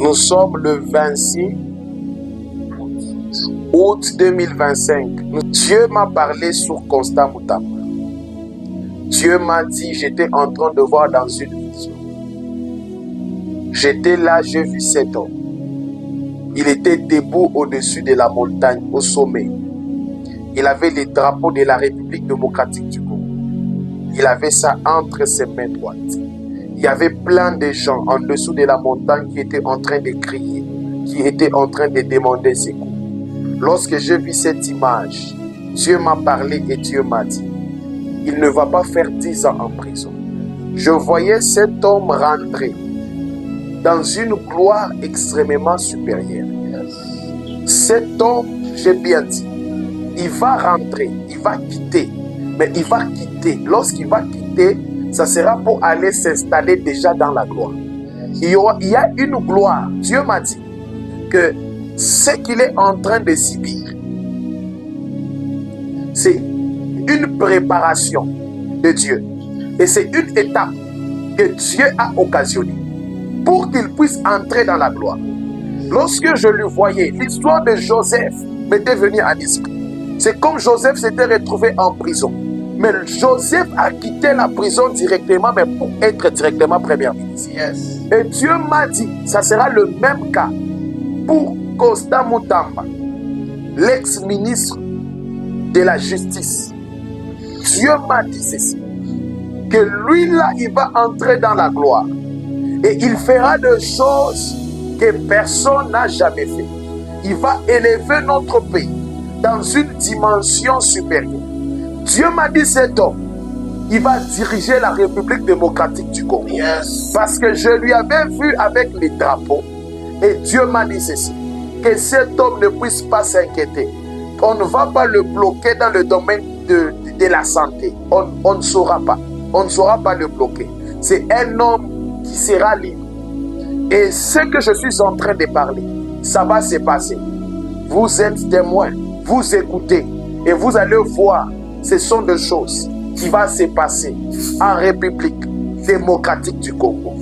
Nous sommes le 26 août 2025. Dieu m'a parlé sur Constant Mutamba. Dieu m'a dit, j'étais en train de voir dans une vision. J'étais là, j'ai vu cet homme. Il était debout au-dessus de la montagne, au sommet. Il avait les drapeaux de la République démocratique du Congo. Il avait ça entre ses mains droites. Il y avait plein de gens en dessous de la montagne qui étaient en train de crier, qui étaient en train de demander secours. Lorsque j'ai vu cette image, Dieu m'a parlé et Dieu m'a dit, il ne va pas faire 10 ans en prison. Je voyais cet homme rentrer dans une gloire extrêmement supérieure. Cet homme, j'ai bien dit, il va rentrer, il va quitter, mais il va quitter. Lorsqu'il va quitter, ça sera pour aller s'installer déjà dans la gloire. Il y a une gloire. Dieu m'a dit que ce qu'il est en train de subir, c'est une préparation de Dieu. Et c'est une étape que Dieu a occasionnée pour qu'il puisse entrer dans la gloire. Lorsque je le voyais, l'histoire de Joseph m'était venue à l'esprit. C'est comme Joseph s'était retrouvé en prison. Mais Joseph a quitté la prison directement, mais pour être directement premier ministre. Yes. Et Dieu m'a dit, ça sera le même cas pour Constant Mutamba, l'ex-ministre de la justice. Dieu m'a dit ceci, que lui là, il va entrer dans la gloire. Et il fera des choses que personne n'a jamais fait. Il va élever notre pays dans une dimension supérieure. Dieu m'a dit cet homme, il va diriger la République démocratique du Congo. Yes. Parce que je lui avais vu avec les drapeaux. Et Dieu m'a dit ceci, que cet homme ne puisse pas s'inquiéter. On ne va pas le bloquer dans le domaine de la santé. On ne saura pas. On ne saura pas le bloquer. C'est un homme qui sera libre. Et ce que je suis en train de parler, ça va se passer. Vous êtes témoins, vous écoutez et vous allez voir, ce sont des choses qui vont se passer en République démocratique du Congo.